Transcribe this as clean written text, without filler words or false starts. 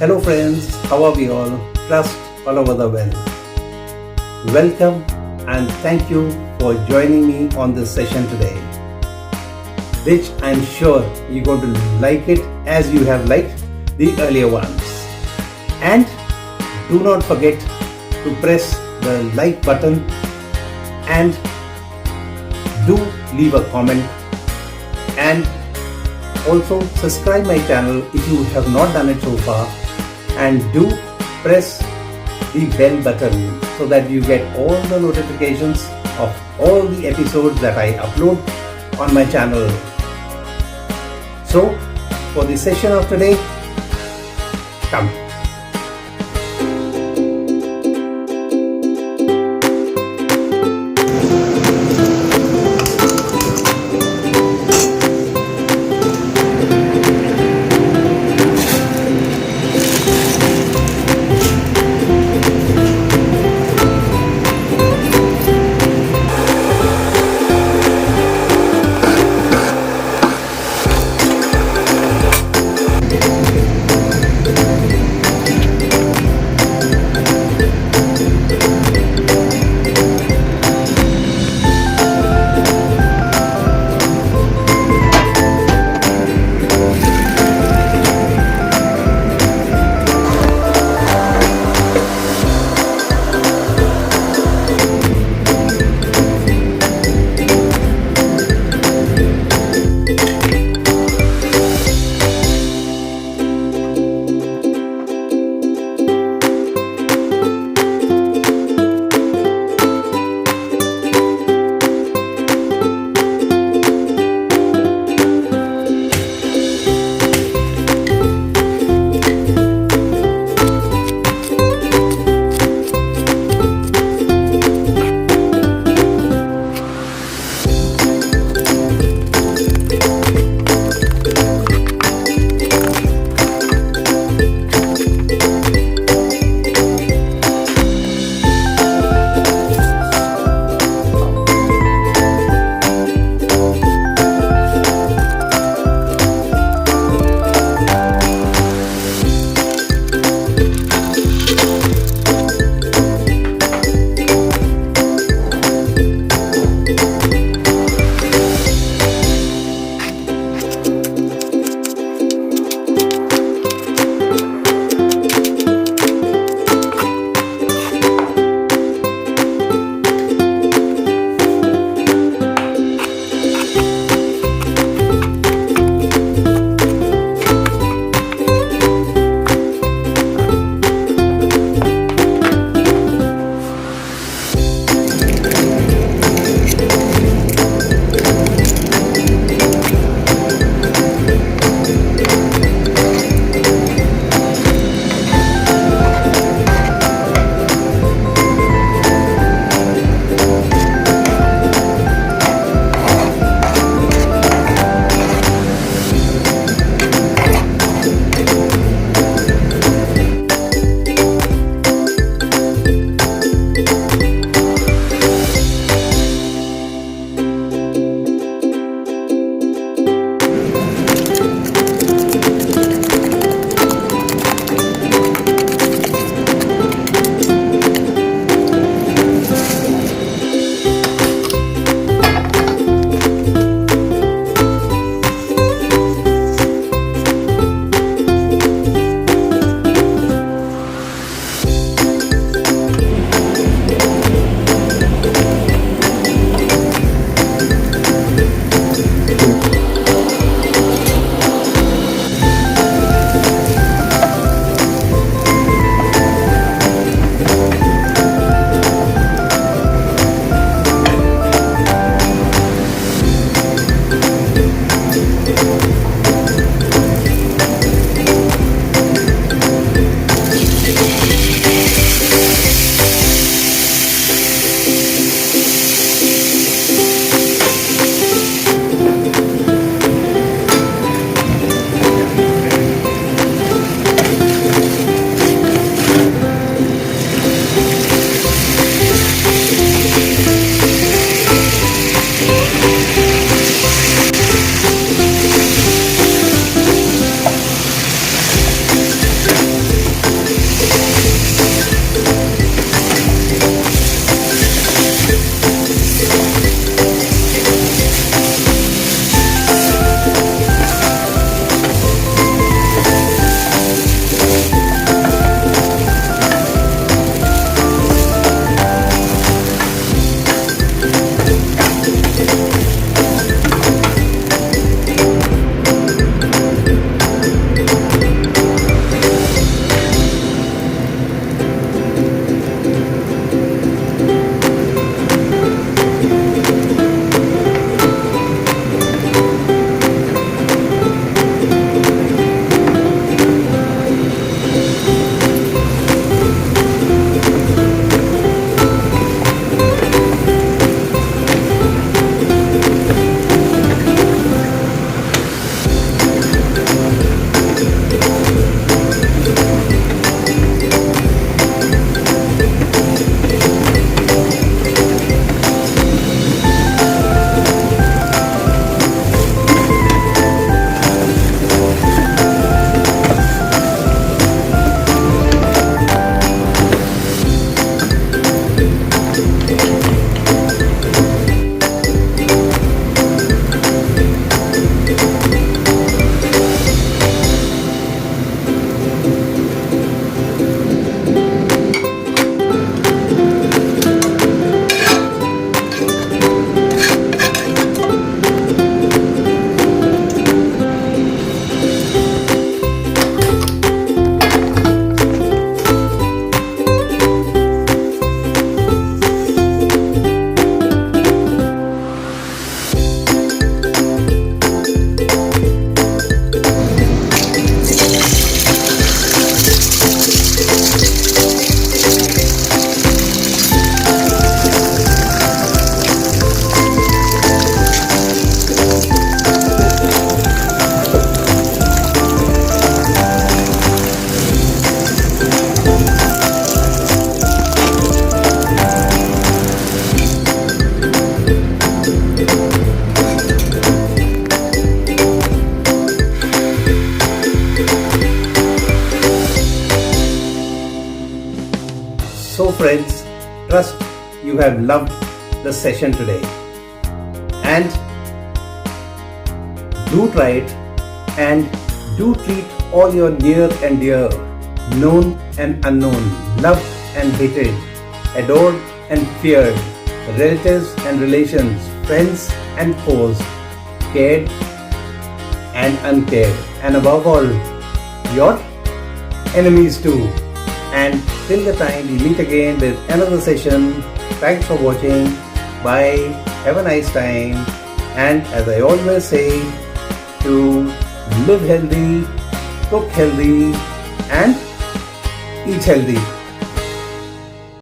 Hello friends, how are we all? Trust all over the world. Welcome and thank you for joining me on this session today, which I'm sure you're going to like it as you have liked the earlier ones. And do not forget to press the like button and do leave a comment, and also subscribe my channel if you have not done it so far, and do press the bell button so that you get all the notifications of all the episodes that I upload on my channel. So for the session of today, come. So friends, trust you have loved the session today. And do try it, and do treat all your near and dear, known and unknown, loved and hated, adored and feared, relatives and relations, friends and foes, cared and uncared, and above all, your enemies too. And till the time we meet again with another session, thanks for watching. Bye. Have a nice time. And as I always say, to live healthy, cook healthy, and eat healthy.